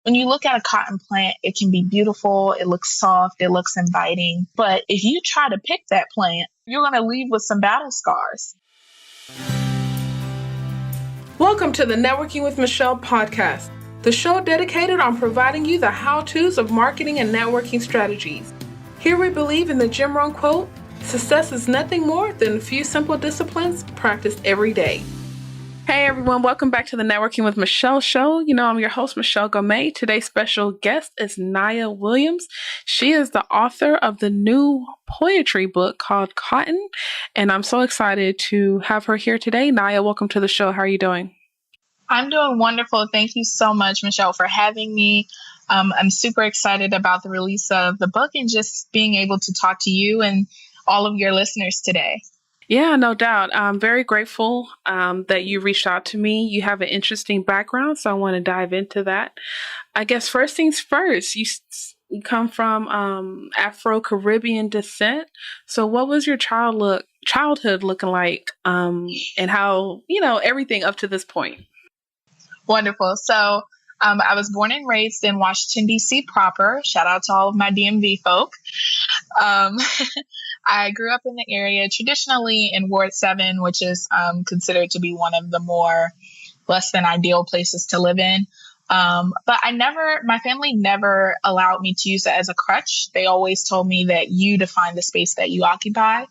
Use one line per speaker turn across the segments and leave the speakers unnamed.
When you look at a cotton plant, it can be beautiful, it looks soft, it looks inviting. But if you try to pick that plant, you're going to leave with some battle scars.
Welcome to the Networking with Michelle podcast, the show dedicated on providing you the how-tos of marketing and networking strategies. Here we believe in the Jim Rohn quote, success is nothing more than a few simple disciplines practiced every day. Hey everyone, welcome back to the Networking with Michelle show. I'm your host, Michelle Gomez. Today's special guest is Nye-yuh Williams. She is the author of the new poetry book called Cotton, and I'm so excited to have her here today. Nye-yuh, welcome to the show. How are you doing?
I'm doing wonderful. Thank you so much, Michelle, for having me. I'm super excited about the release of the book and just being able to talk to you and all of your listeners today.
Yeah, no doubt. I'm very grateful that you reached out to me. You have an interesting background, so I want to dive into that. I guess first things first, you come from Afro-Caribbean descent. So what was your childhood looking like and how, everything up to this point?
Wonderful. So I was born and raised in Washington, D.C. proper. Shout out to all of my DMV folk. I grew up in the area traditionally in Ward 7, which is considered to be one of the more less than ideal places to live in. But my family never allowed me to use it as a crutch. They always told me that you define the space that you occupy.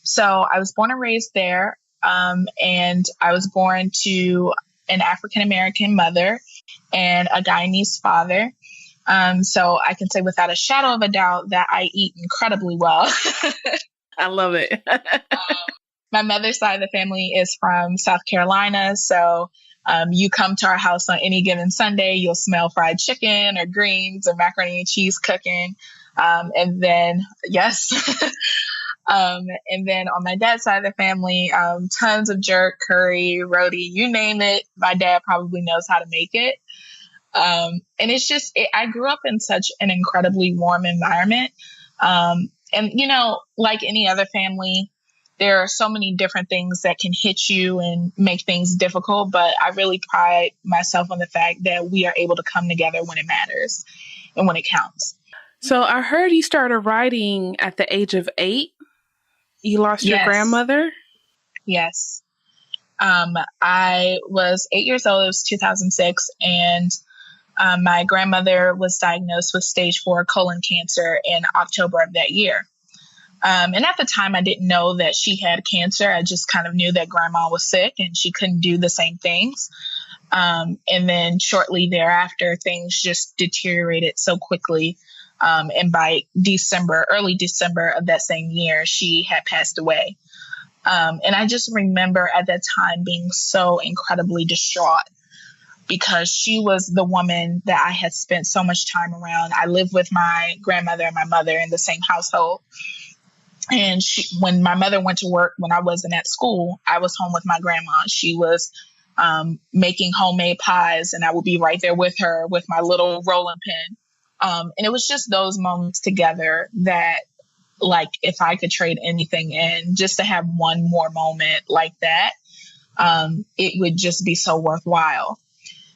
So I was born and raised there. And I was born to an African-American mother and a Guyanese father. So I can say without a shadow of a doubt that I eat incredibly well.
I love it.
My mother's side of the family is from South Carolina. So you come to our house on any given Sunday, you'll smell fried chicken or greens or macaroni and cheese cooking. And then on my dad's side of the family, tons of jerk, curry, roti, you name it. My dad probably knows how to make it. And it's just, I grew up in such an incredibly warm environment. And, like any other family, there are so many different things that can hit you and make things difficult. But I really pride myself on the fact that we are able to come together when it matters and when it counts.
So I heard you started writing at the age of 8. You lost your grandmother?
Yes. I was 8 years old. It was 2006. And my grandmother was diagnosed with stage 4 colon cancer in October of that year. And at the time, I didn't know that she had cancer. I just kind of knew that grandma was sick and she couldn't do the same things. And then shortly thereafter, things just deteriorated so quickly. And by early December of that same year, she had passed away. And I just remember at that time being so incredibly distraught because she was the woman that I had spent so much time around. I lived with my grandmother and my mother in the same household. And when my mother went to work, when I wasn't at school, I was home with my grandma. She was making homemade pies, and I would be right there with her with my little rolling pin. And it was just those moments together that, like, if I could trade anything in, just to have one more moment like that, it would just be so worthwhile.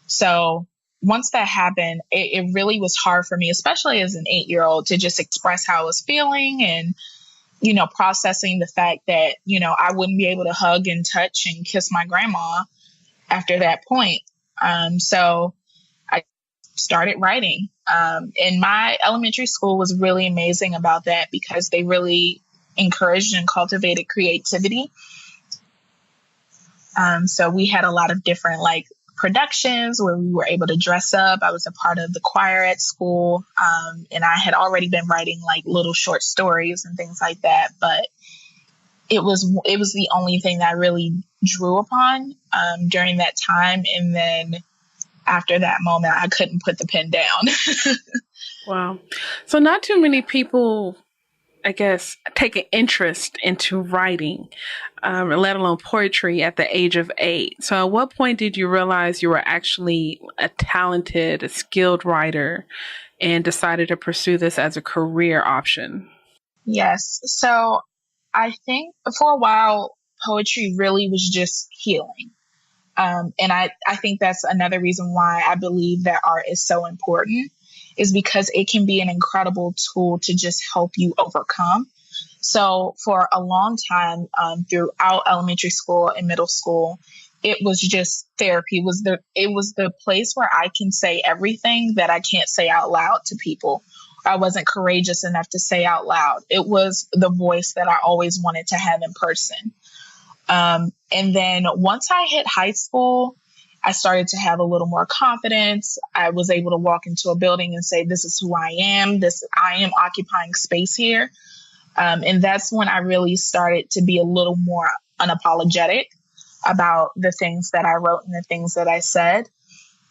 So once that happened, it really was hard for me, especially as an 8-year-old, to just express how I was feeling and, processing the fact that, I wouldn't be able to hug and touch and kiss my grandma after that point. So I started writing. And my elementary school was really amazing about that because they really encouraged and cultivated creativity. So we had a lot of different productions where we were able to dress up. I was a part of the choir at school. And I had already been writing little short stories and things like that. But it was the only thing that I really drew upon during that time. And then after that moment, I couldn't put the pen down.
Wow. So not too many people, I guess, take an interest into writing, let alone poetry at the age of 8. So at what point did you realize you were actually a skilled writer and decided to pursue this as a career option?
Yes. So I think for a while, poetry really was just healing. And I think that's another reason why I believe that art is so important, is because it can be an incredible tool to just help you overcome. So for a long time, throughout elementary school and middle school, it was just therapy. It was the place where I can say everything that I can't say out loud to people. I wasn't courageous enough to say out loud. It was the voice that I always wanted to have in person. And then once I hit high school, I started to have a little more confidence. I was able to walk into a building and say, this is who I am. I am occupying space here. And that's when I really started to be a little more unapologetic about the things that I wrote and the things that I said.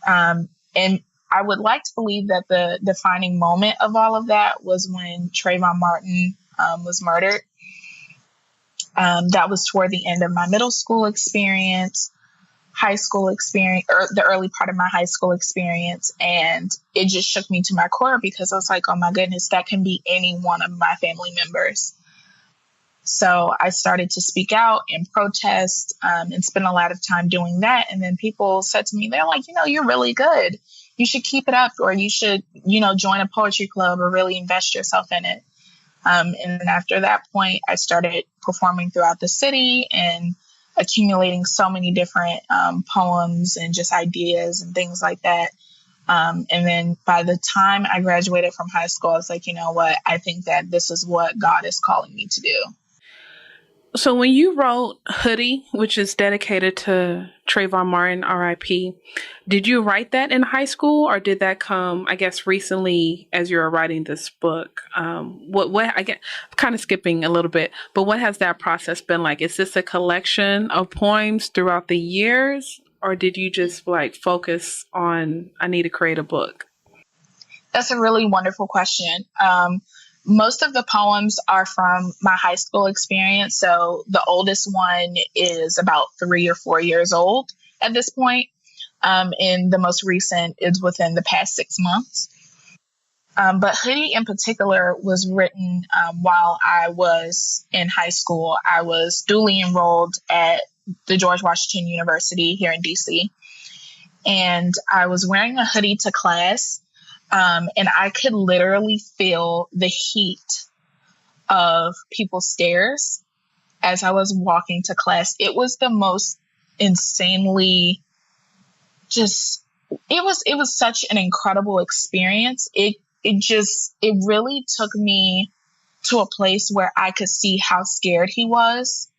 And I would like to believe that the defining moment of all of that was when Trayvon Martin was murdered. That was toward the end of my middle school experience, high school experience, or the early part of my high school experience. And it just shook me to my core, because I was like, oh my goodness, that can be any one of my family members. So I started to speak out and protest, and spend a lot of time doing that. And then people said to me, they're like, you're really good. You should keep it up, or you should, join a poetry club or really invest yourself in it. And then after that point, I started performing throughout the city and accumulating so many different poems and just ideas and things like that. And then by the time I graduated from high school, I was like, you know what? I think that this is what God is calling me to do.
So when you wrote Hoodie, which is dedicated to Trayvon Martin, R.I.P., did you write that in high school, or did that come, I guess, recently as you were writing this book? What I get, I'm kind of skipping a little bit, but what has that process been like? Is this a collection of poems throughout the years, or did you just focus on, I need to create a book?
That's a really wonderful question. Most of the poems are from my high school experience. So the oldest one is about 3 or 4 years old at this point. And the most recent is within the past 6 months. But Hoodie in particular was written while I was in high school. I was duly enrolled at the George Washington University here in DC. And I was wearing a hoodie to class. And I could literally feel the heat of people's stares as I was walking to class. It was the most insanely it was such an incredible experience. It really took me to a place where I could see how scared he was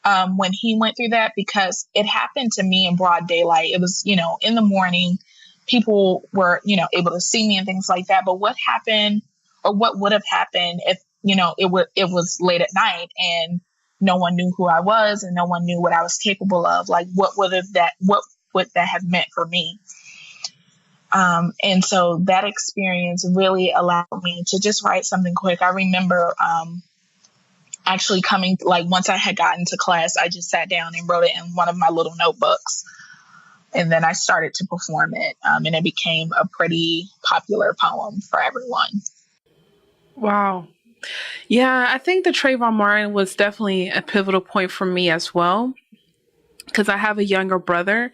when he went through that, because it happened to me in broad daylight. It was, in the morning. People were, able to see me and things like that. But what happened, or what would have happened if, it was late at night and no one knew who I was and no one knew what I was capable of? Like, what would that have meant for me? And so that experience really allowed me to just write something quick. I remember actually coming, once I had gotten to class, I just sat down and wrote it in one of my little notebooks. And then I started to perform it, and it became a pretty popular poem for everyone.
Wow. Yeah, I think the Trayvon Martin was definitely a pivotal point for me as well, because I have a younger brother.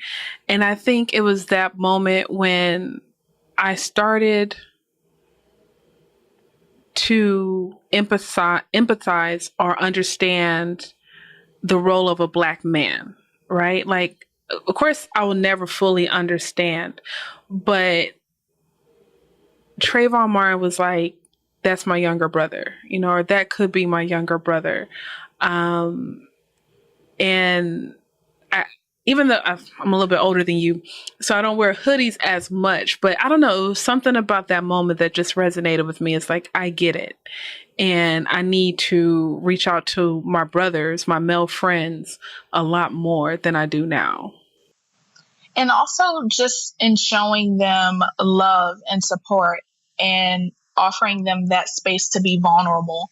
And I think it was that moment when I started to empathize or understand the role of a Black man, right? Of course, I will never fully understand, but Trayvon Martin was like, that's my younger brother, or that could be my younger brother. And even though I'm a little bit older than you, so I don't wear hoodies as much, but I don't know, something about that moment that just resonated with me. It's like, I get it. And I need to reach out to my brothers, my male friends, a lot more than I do now.
And also just in showing them love and support and offering them that space to be vulnerable.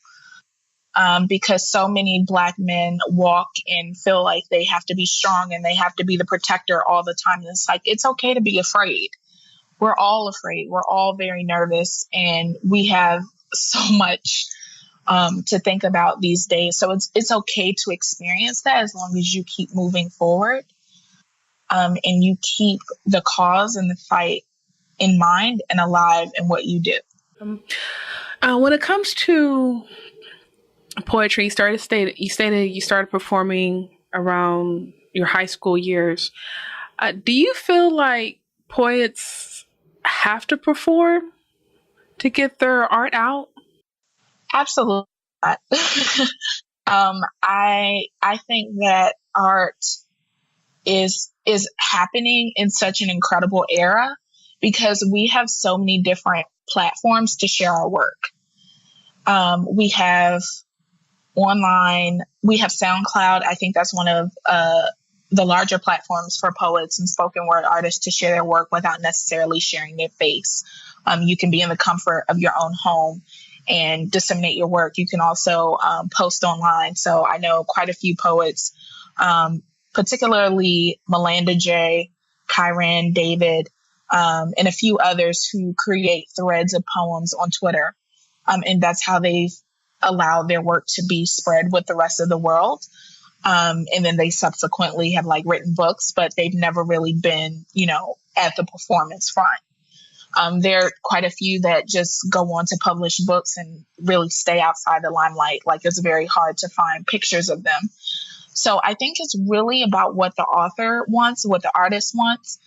Because so many Black men walk and feel like they have to be strong and they have to be the protector all the time. And it's like, it's okay to be afraid. We're all afraid. We're all very nervous, and we have so much to think about these days. So it's okay to experience that as long as you keep moving forward. and you keep the cause and the fight in mind and alive in what you do.
When it comes to poetry, you stated you started performing around your high school years. Do you feel like poets have to perform to get their art out?
Absolutely not. I think that art is happening in such an incredible era because we have so many different platforms to share our work. We have online, we have SoundCloud. I think that's one of the larger platforms for poets and spoken word artists to share their work without necessarily sharing their face. You can be in the comfort of your own home and disseminate your work. You can also post online. So I know quite a few poets, particularly Melinda J., Kyran, David, and a few others who create threads of poems on Twitter. And that's how they've allowed their work to be spread with the rest of the world. And then they subsequently have like written books, but they've never really been, at the performance front. There are quite a few that just go on to publish books and really stay outside the limelight. Like it's very hard to find pictures of them. So I think it's really about what the author wants, what the artist wants.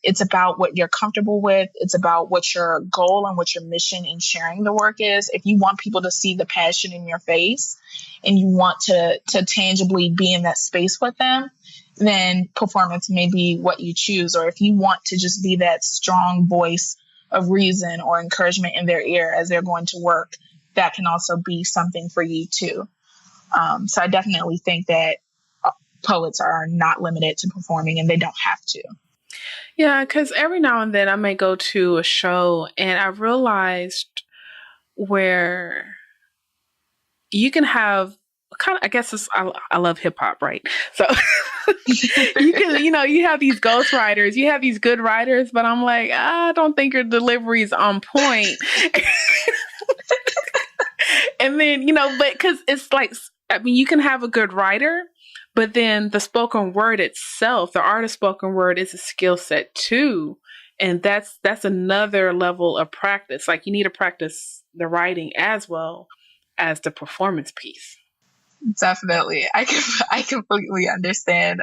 It's about what you're comfortable with. It's about what your goal and what your mission in sharing the work is. If you want people to see the passion in your face and you want to tangibly be in that space with them, then performance may be what you choose. Or if you want to just be that strong voice of reason or encouragement in their ear as they're going to work, that can also be something for you too. So I definitely think that poets are not limited to performing and they don't have to.
Yeah, because every now and then I may go to a show and I realized where you can have kind of, I guess I love hip hop, right? So you can, you have these ghost writers, you have these good writers, but I'm like, I don't think your delivery is on point. And then, but because it's like, you can have a good writer, but then the spoken word itself, the art of spoken word is a skill set too. And that's another level of practice. Like you need to practice the writing as well as the performance piece.
Definitely. I completely understand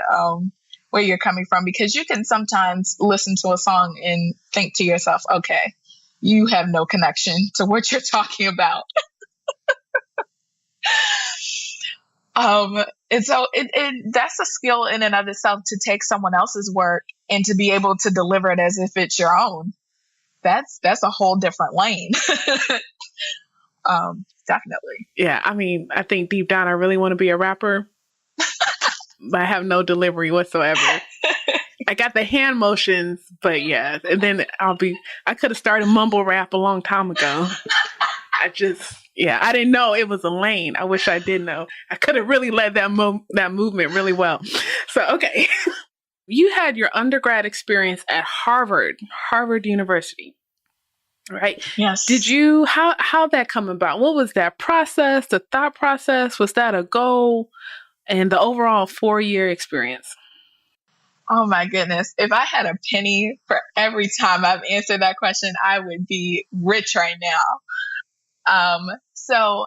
where you're coming from, because you can sometimes listen to a song and think to yourself, okay, you have no connection to what you're talking about. And so that's a skill in and of itself, to take someone else's work and to be able to deliver it as if it's your own. That's a whole different lane. Definitely.
Yeah. I think deep down, I really want to be a rapper, but I have no delivery whatsoever. I got the hand motions, but yeah. And then I could have started mumble rap a long time ago. I didn't know it was a lane. I wish I did know. I could have really led that movement really well. So, okay. You had your undergrad experience at Harvard University, right?
Yes.
Did you, how'd that come about? What was that process, the thought process? Was that a goal? And the overall 4-year experience?
Oh my goodness. If I had a penny for every time I've answered that question, I would be rich right now. So,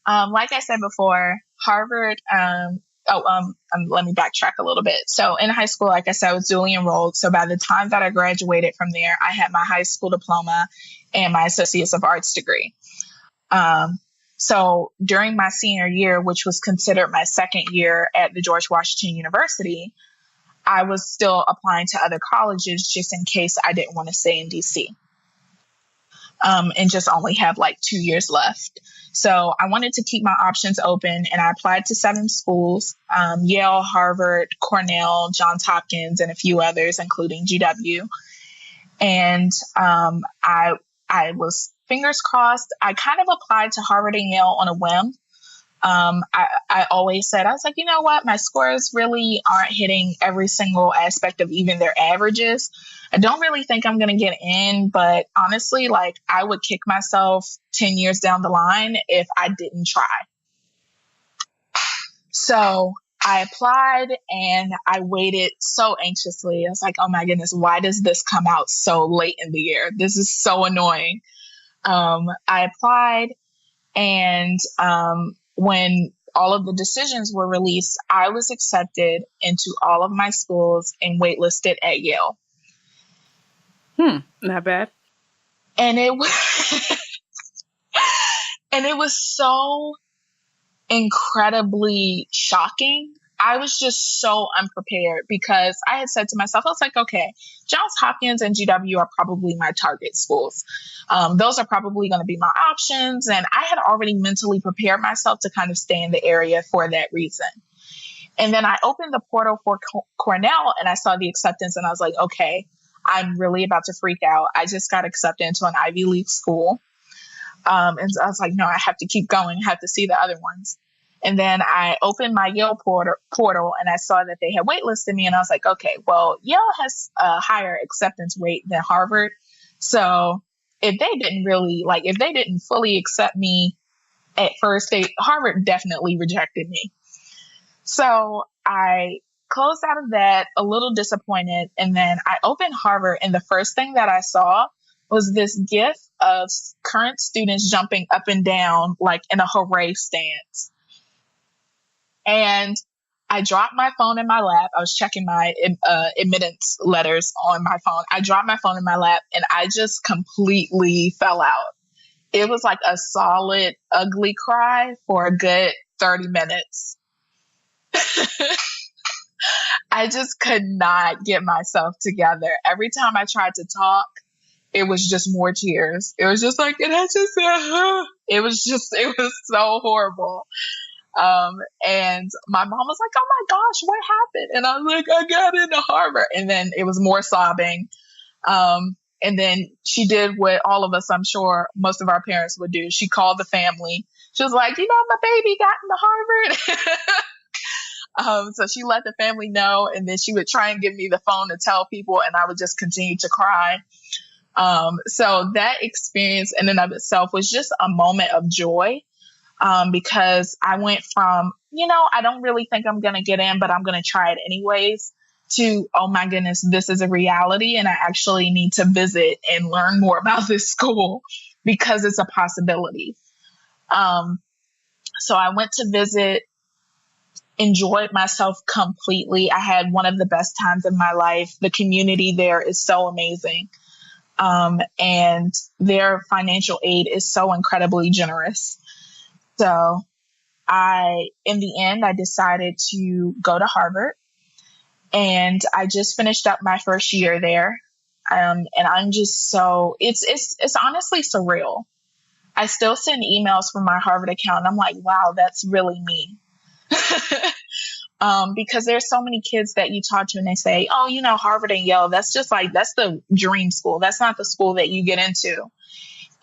like I said before, Harvard, let me backtrack a little bit. So in high school, like I said, I was dually enrolled. So by the time that I graduated from there, I had my high school diploma and my Associates of Arts degree. So during my senior year, which was considered my second year at the George Washington University, I was still applying to other colleges just in case I didn't want to stay in DC. And just only have like 2 years left. So I wanted to keep my options open, and I applied to 7 schools, Yale, Harvard, Cornell, Johns Hopkins, and a few others, including GW. And I was fingers crossed. I kind of applied to Harvard and Yale on a whim. I always said, I was like, you know what? My scores really aren't hitting every single aspect of even their averages. I don't really think I'm going to get in, but honestly, like I would kick myself 10 years down the line if I didn't try. So I applied and I waited so anxiously. I was like, oh my goodness, why does this come out so late in the year? This is so annoying. I applied, and when all of the decisions were released, I was accepted into all of my schools and waitlisted at Yale.
Not bad.
And it was and it was so incredibly shocking. I was just so unprepared because I had said to myself, I was like, okay, Johns Hopkins and GW are probably my target schools. Those are probably going to be my options. And I had already mentally prepared myself to kind of stay in the area for that reason. And then I opened the portal for Cornell and I saw the acceptance and I was like, okay, I'm really about to freak out. I just got accepted into an Ivy League school. And so I was like, no, I have to keep going. I have to see the other ones. And then I opened my Yale portal and I saw that they had waitlisted me. And I was like, okay, well, Yale has a higher acceptance rate than Harvard. So if they didn't fully accept me at first, Harvard definitely rejected me. So I closed out of that a little disappointed. And then I opened Harvard. And the first thing that I saw was this gif of current students jumping up and down like in a hooray stance. And I dropped my phone in my lap. I was checking my admittance letters on my phone. I dropped my phone in my lap and I just completely fell out. It was like a solid, ugly cry for a good 30 minutes. I just could not get myself together. Every time I tried to talk, it was just more tears. It was just like, and I just said, it was so horrible. And my mom was like, oh my gosh, what happened? And I was like, I got into Harvard. And then it was more sobbing. And then she did what all of us, I'm sure most of our parents would do. She called the family. She was like, my baby got into Harvard. So she let the family know, and then she would try and give me the phone to tell people, and I would just continue to cry. So that experience in and of itself was just a moment of joy. Because I went from, I don't really think I'm going to get in, but I'm going to try it anyways, to, oh my goodness, this is a reality. And I actually need to visit and learn more about this school because it's a possibility. So I went to visit, enjoyed myself completely. I had one of the best times of my life. The community there is so amazing. And their financial aid is so incredibly generous. So in the end, I decided to go to Harvard, and I just finished up my first year there. And I'm just it's honestly surreal. I still send emails from my Harvard account. And I'm like, wow, that's really me. Because there's so many kids that you talk to and they say, oh, Harvard and Yale, that's the dream school. That's not the school that you get into.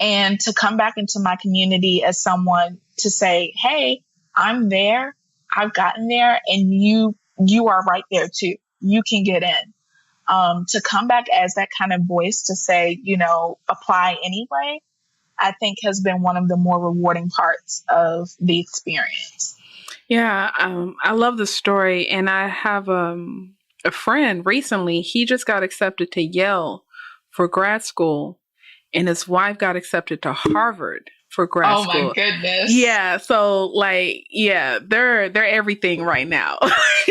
And to come back into my community as someone to say, hey, I'm there, I've gotten there, and you are right there too. You can get in. To come back as that kind of voice to say, apply anyway, I think has been one of the more rewarding parts of the experience.
Yeah, I love the story. And I have a friend recently, he just got accepted to Yale for grad school. And his wife got accepted to Harvard for grad school.
Oh my goodness.
Yeah. So they're everything right now.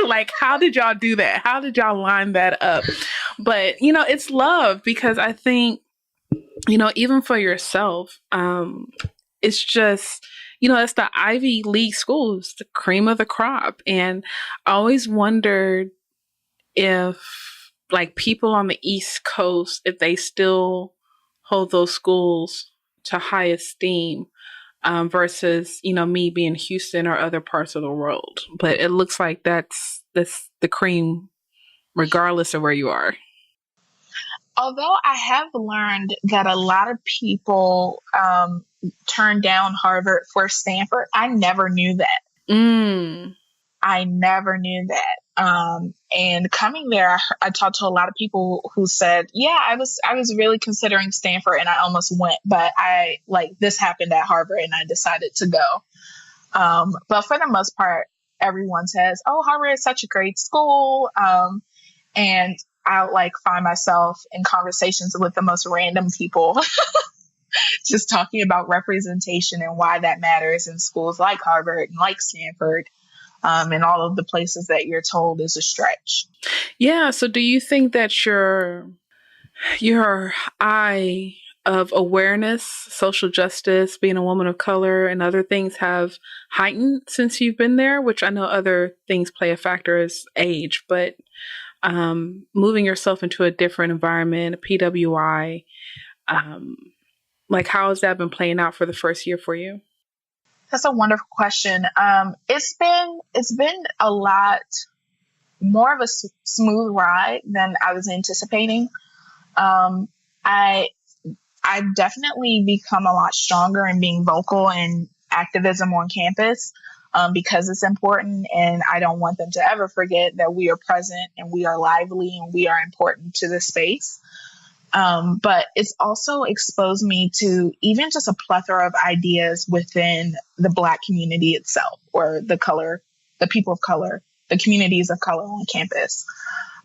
Like, how did y'all do that? How did y'all line that up? But, it's love, because I think, even for yourself, it's just, it's the Ivy League schools, the cream of the crop. And I always wondered if people on the East Coast, if they still hold those schools to high esteem versus, me being Houston or other parts of the world. But it looks like that's the cream, regardless of where you are.
Although I have learned that a lot of people turn down Harvard for Stanford, I never knew that. I never knew that. And coming there, I talked to a lot of people who said, yeah, I was really considering Stanford and I almost went, but this happened at Harvard and I decided to go. But for the most part, everyone says, oh, Harvard is such a great school. And I'll like find myself in conversations with the most random people, just talking about representation and why that matters in schools like Harvard and like Stanford, and all of the places that you're told is a stretch.
Yeah. So do you think that your eye of awareness, social justice, being a woman of color, and other things have heightened since you've been there? Which I know other things play a factor as age, but moving yourself into a different environment, a PWI, like how has that been playing out for the first year for you?
That's a wonderful question. It's been a lot more of a smooth ride than I was anticipating. I've definitely become a lot stronger in being vocal in activism on campus, because it's important, and I don't want them to ever forget that we are present and we are lively and we are important to the space. But it's also exposed me to even just a plethora of ideas within the Black community itself, or the people of color, the communities of color on campus.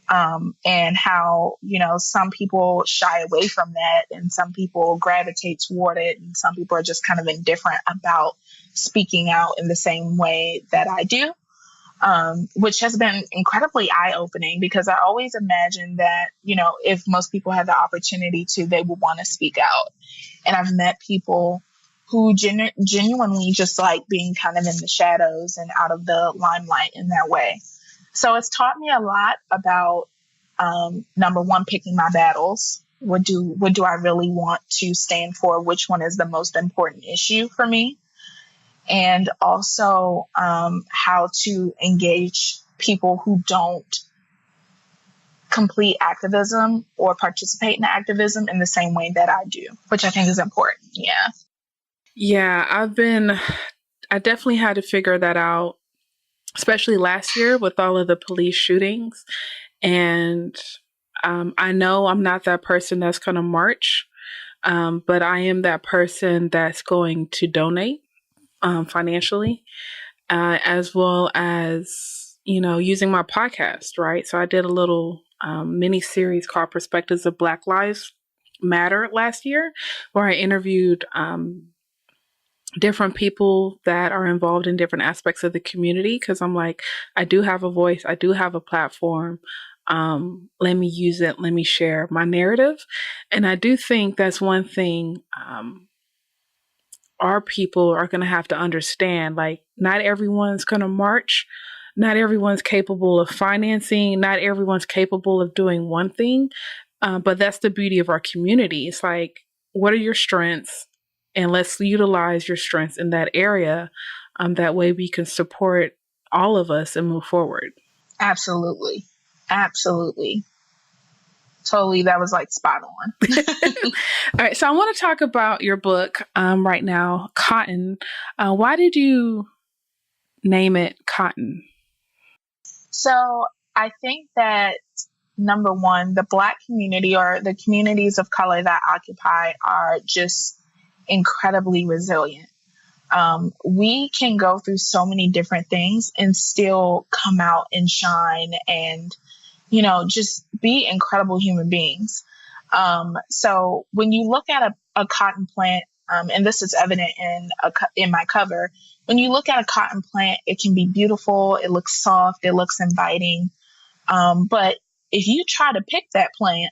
And how, some people shy away from that, and some people gravitate toward it, and some people are just kind of indifferent about speaking out in the same way that I do, which has been incredibly eye-opening, because I always imagined that, if most people had the opportunity to, they would want to speak out. And I've met people who genuinely just like being kind of in the shadows and out of the limelight in that way. So it's taught me a lot about, number one, picking my battles. What do I really want to stand for? Which one is the most important issue for me? And also how to engage people who don't complete activism or participate in activism in the same way that I do, which I think is important. Yeah.
Yeah, I definitely had to figure that out, especially last year with all of the police shootings. And I know I'm not that person that's going to march, but I am that person that's going to donate financially, as well as, using my podcast, right? So I did a little mini series called Perspectives of Black Lives Matter last year, where I interviewed different people that are involved in different aspects of the community, because I'm like, I do have a voice, I do have a platform. Let me use it. Let me share my narrative. And I do think that's one thing our people are going to have to understand. Like, not everyone's going to march. Not everyone's capable of financing. Not everyone's capable of doing one thing. But that's the beauty of our community. It's like, what are your strengths? And let's utilize your strengths in that area. That way we can support all of us and move forward.
Absolutely. Absolutely. Totally. That was like spot on.
All right. So I want to talk about your book right now, Cotton. Why did you name it Cotton?
So I think that, number one, the Black community, or the communities of color that occupy, are just incredibly resilient. We can go through so many different things and still come out and shine and, just be incredible human beings. So when you look at a cotton plant, and this is evident in my cover, when you look at a cotton plant, it can be beautiful. It looks soft. It looks inviting. But if you try to pick that plant,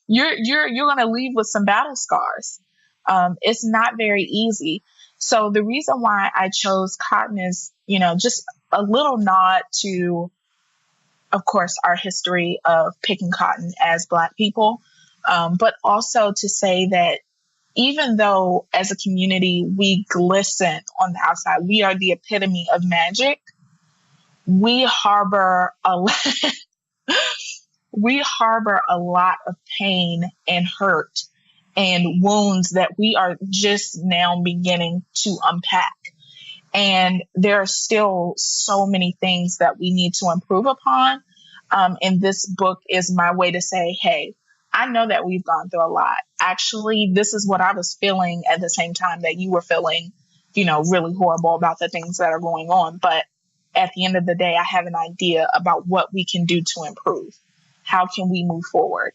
you're going to leave with some battle scars. It's not very easy. So the reason why I chose cotton is, just a little nod to, of course, our history of picking cotton as Black people, but also to say that even though as a community we glisten on the outside, we are the epitome of magic, we harbor a lot of pain and hurt and wounds that we are just now beginning to unpack. And there are still so many things that we need to improve upon. And this book is my way to say, hey, I know that we've gone through a lot. Actually, this is what I was feeling at the same time that you were feeling really horrible about the things that are going on. But at the end of the day, I have an idea about what we can do to improve. How can we move forward?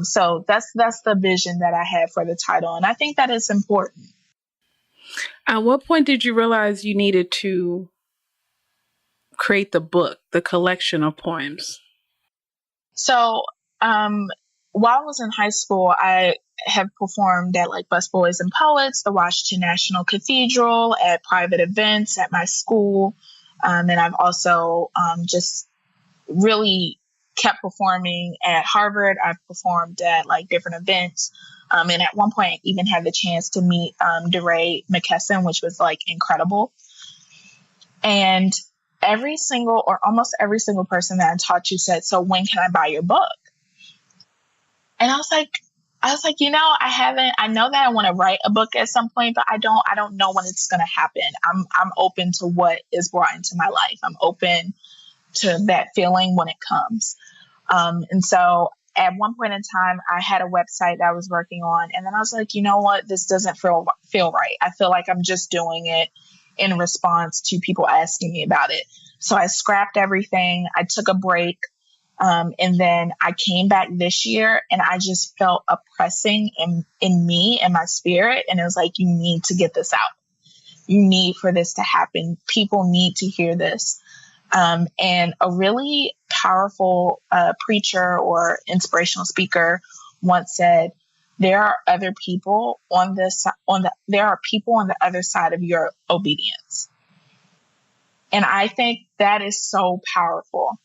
So that's the vision that I had for the title. And I think that is important.
At what point did you realize you needed to create the book, the collection of poems?
So while I was in high school, I have performed at like Busboys and Poets, the Washington National Cathedral, at private events at my school. And I've also just really kept performing at Harvard. I've performed at like different events. And at one point, I even had the chance to meet DeRay McKesson, which was like incredible. And almost every single person that I talked to said, "So when can I buy your book?" And I was like, I know that I want to write a book at some point, but I don't know when it's going to happen. I'm open to what is brought into my life. I'm open to that feeling when it comes. And so at one point in time, I had a website that I was working on, and then I was like, you know what, this doesn't feel right. I feel like I'm just doing it in response to people asking me about it. So I scrapped everything. I took a break. And then I came back this year, and I just felt a pressing in me and my spirit. And it was like, you need to get this out. You need for this to happen. People need to hear this. And a really powerful preacher or inspirational speaker once said, there are other people there are people on the other side of your obedience. And I think that is so powerful.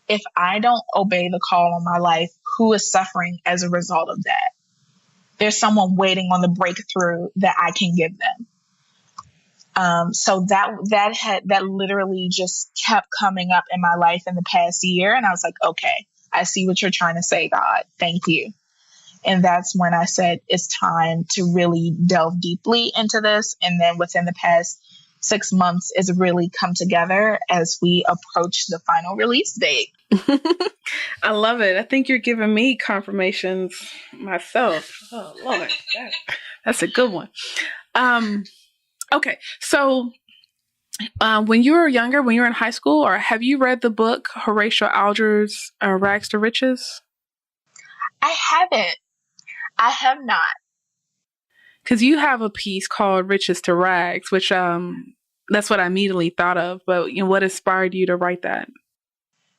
If I don't obey the call on my life, who is suffering as a result of that? There's someone waiting on the breakthrough that I can give them. So that literally just kept coming up in my life in the past year. And I was like, okay, I see what you're trying to say, God. Thank you. And that's when I said, it's time to really delve deeply into this. And then within the past 6 months, it's really come together as we approach the final release date.
I love it. I think you're giving me confirmations myself. Oh, Lord. That's a good one. Okay. So when you were younger, when you were in high school, or have you read the book Horatio Alger's Rags to Riches?
I haven't. I have not.
Because you have a piece called Riches to Rags, which that's what I immediately thought of. But what inspired you to write that?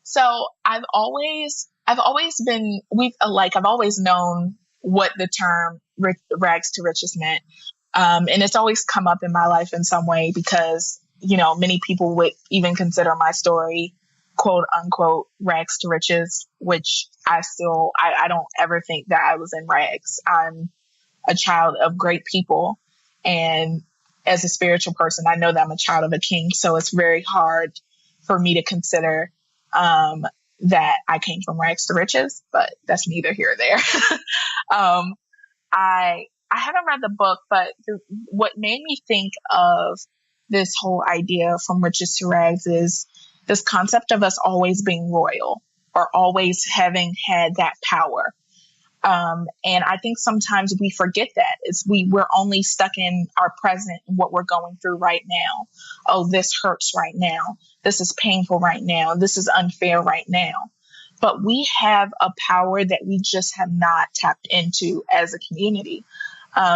So I've always known what the term rags to riches meant. And it's always come up in my life in some way because, many people would even consider my story, quote unquote, rags to riches, which I don't ever think that I was in rags. I'm a child of great people. And as a spiritual person, I know that I'm a child of a king. So it's very hard for me to consider that I came from rags to riches, but that's neither here or there. I haven't read the book, but what made me think of this whole idea from riches to rags is this concept of us always being royal or always having had that power. And I think sometimes we forget that we're only stuck in our present and what we're going through right now. Oh, this hurts right now. This is painful right now. This is unfair right now. But we have a power that we just have not tapped into as a community,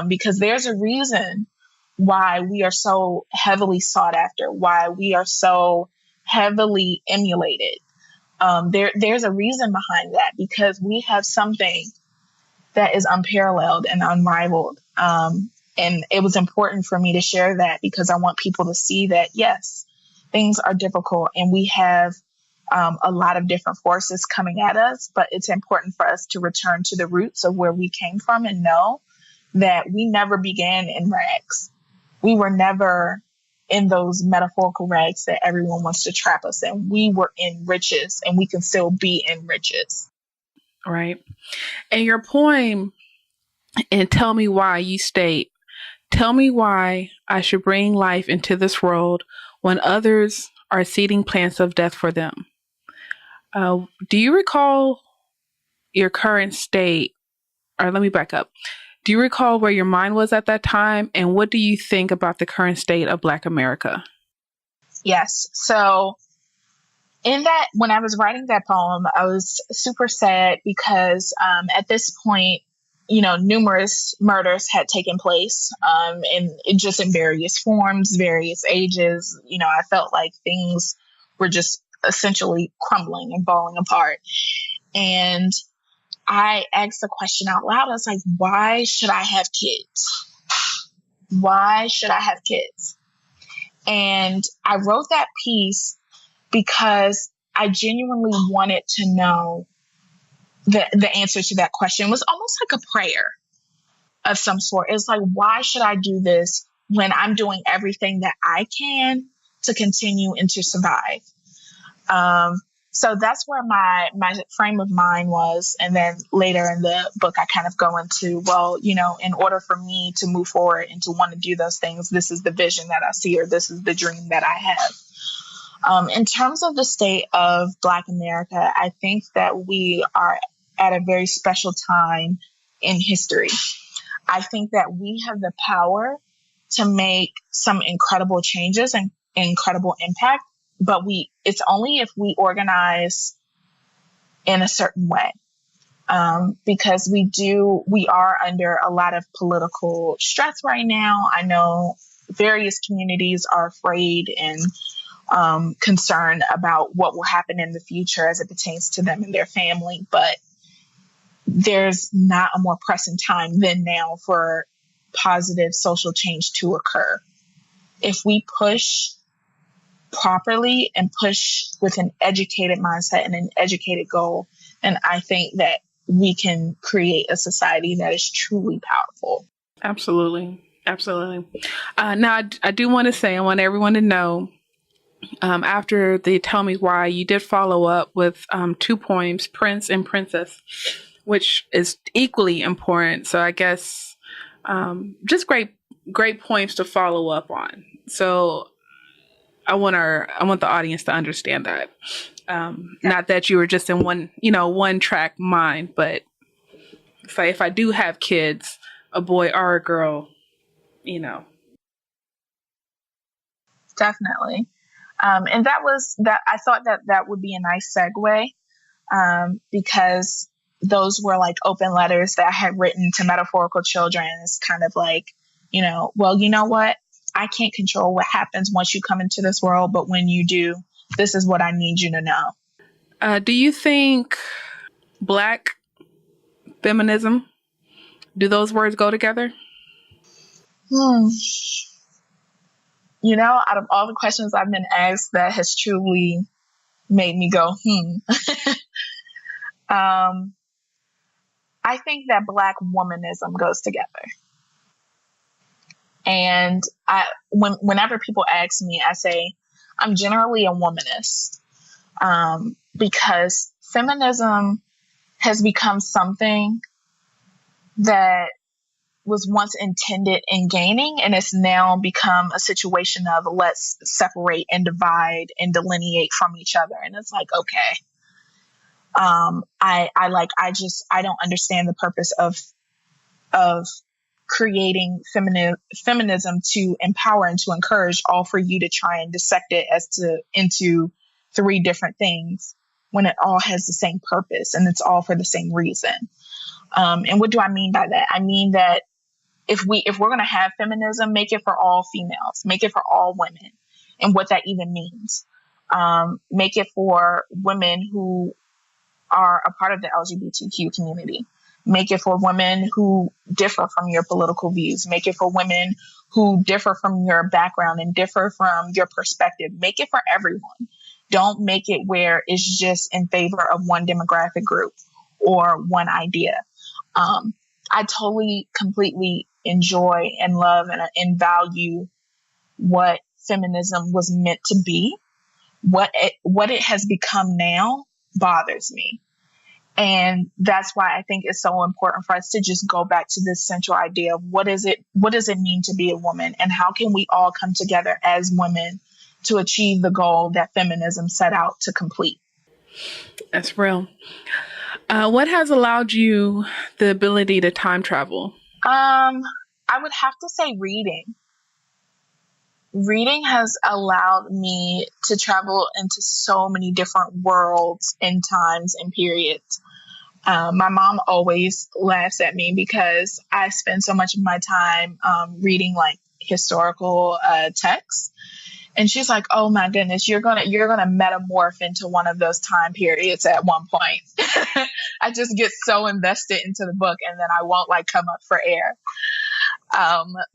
because there's a reason why we are so heavily sought after, why we are so heavily emulated. There's a reason behind that, because we have something that is unparalleled and unrivaled. And it was important for me to share that because I want people to see that, yes, things are difficult and we have a lot of different forces coming at us, but it's important for us to return to the roots of where we came from and know that we never began in rags. We were never in those metaphorical rags that everyone wants to trap us in. We were in riches, and we can still be in riches.
Right. And your poem, and Tell Me Why, you state, tell me why I should bring life into this world when others are seeding plants of death for them. Do you recall your current state? Or let me back up. Do you recall where your mind was at that time? And what do you think about the current state of Black America?
Yes. So in that, when I was writing that poem, I was super sad because at this point, numerous murders had taken place, and just in various forms, various ages. I felt like things were just essentially crumbling and falling apart. And I asked the question out loud. I was like, why should I have kids? Why should I have kids? And I wrote that piece because I genuinely wanted to know the answer to that question. It was almost like a prayer of some sort. It's like, why should I do this when I'm doing everything that I can to continue and to survive? So that's where my frame of mind was. And then later in the book, I kind of go into, well, in order for me to move forward and to want to do those things, this is the vision that I see, or this is the dream that I have. In terms of the state of Black America, I think that we are at a very special time in history. I think that we have the power to make some incredible changes and incredible impact, but it's only if we organize in a certain way. Because we are under a lot of political stress right now. I know various communities are afraid and concerned about what will happen in the future as it pertains to them and their family. But there's not a more pressing time than now for positive social change to occur. If we push properly and push with an educated mindset and an educated goal, and I think that we can create a society that is truly powerful.
Absolutely. Now, I do want to say, I want everyone to know, after the Tell Me Why, you did follow up with 2 poems, Prince and Princess, which is equally important. So I guess just great points to follow up on. So I want the audience to understand that. Not that you were just in one track mind, but if I do have kids, a boy or a girl,
Definitely. And I thought that would be a nice segue, because those were like open letters that I had written to metaphorical children. It's kind of like, well, you know what? I can't control what happens once you come into this world, but when you do, this is what I need you to know.
Do you think Black feminism, do those words go together?
Out of all the questions I've been asked, that has truly made me go, I think that Black womanism goes together. And whenever people ask me, I say I'm generally a womanist, because feminism has become something that was once intended in gaining, and it's now become a situation of let's separate and divide and delineate from each other. And it's like, okay, I don't understand the purpose of creating feminism to empower and to encourage, all for you to try and dissect it into 3 different things when it all has the same purpose and it's all for the same reason. And what do I mean by that? I mean that if we're going to have feminism, make it for all females, make it for all women, and what that even means. Make it for women who are a part of the LGBTQ community. Make it for women who differ from your political views. Make it for women who differ from your background and differ from your perspective. Make it for everyone. Don't make it where it's just in favor of one demographic group or one idea. I totally, completely enjoy and love and value what feminism was meant to be. What it has become now bothers me. And that's why I think it's so important for us to just go back to this central idea of what does it mean to be a woman, and how can we all come together as women to achieve the goal that feminism set out to complete.
That's real. What has allowed you the ability to time travel?
I would have to say reading. Reading has allowed me to travel into so many different worlds and times and periods. My mom always laughs at me because I spend so much of my time reading like historical texts, and she's like, "Oh my goodness, you're gonna metamorph into one of those time periods at one point." I just get so invested into the book, and then I won't like come up for air.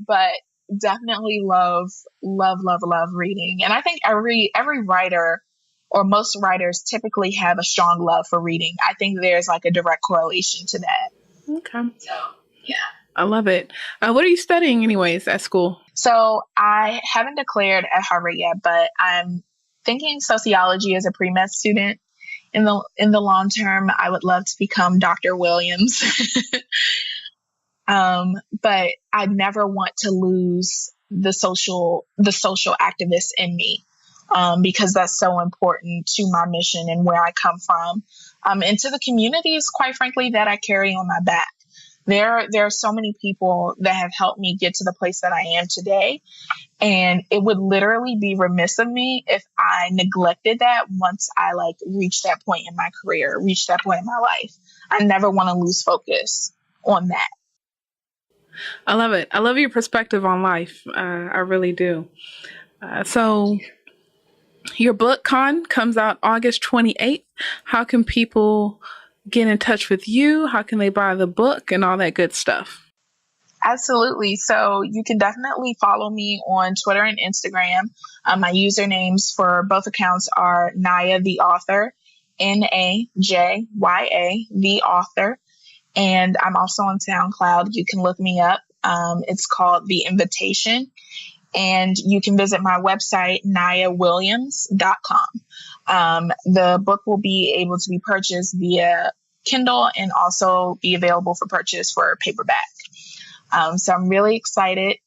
But definitely love reading, and I think every writer or most writers typically have a strong love for reading. I think there's like a direct correlation to that.
Okay.
So, yeah.
I love it. What are you studying anyways at school?
So I haven't declared at Harvard yet, but I'm thinking sociology as a pre-med student. In the long term, I would love to become Dr. Williams. But I never want to lose the social activist in me, because that's so important to my mission and where I come from, and to the communities, quite frankly, that I carry on my back. There are so many people that have helped me get to the place that I am today. And it would literally be remiss of me if I neglected that once I like reach that point in my career, reach that point in my life. I never want to lose focus on that.
I love it. I love your perspective on life. I really do. So your book, Con, comes out August 28th. How can people get in touch with you? How can they buy the book and all that good stuff?
Absolutely. So you can definitely follow me on Twitter and Instagram. My usernames for both accounts are Nye-yuh the author, Najya the author. And I'm also on SoundCloud. You can look me up. It's called The Invitation. And you can visit my website, NajyaWilliams.com. The book will be able to be purchased via Kindle and also be available for purchase for paperback. So I'm really excited,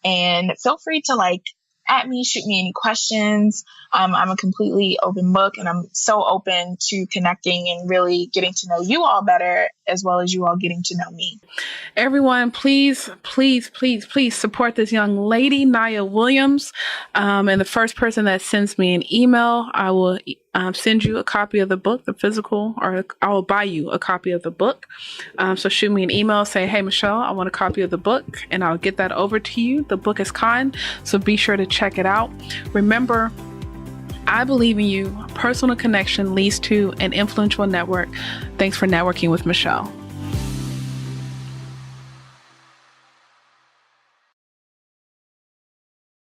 and feel free to like at me, shoot me any questions. I'm a completely open book, and I'm so open to connecting and really getting to know you all better, as well as you all getting to know me.
Everyone, please support this young lady, Nye-yuh Williams. And the first person that sends me an email, I will send you a copy of the book, the physical, or I will buy you a copy of the book. So shoot me an email, say, "Hey, Michelle, I want a copy of the book," and I'll get that over to you. The book is Con, so be sure to check it out. Remember, I believe in you. Personal connection leads to an influential network. Thanks for networking with Michelle.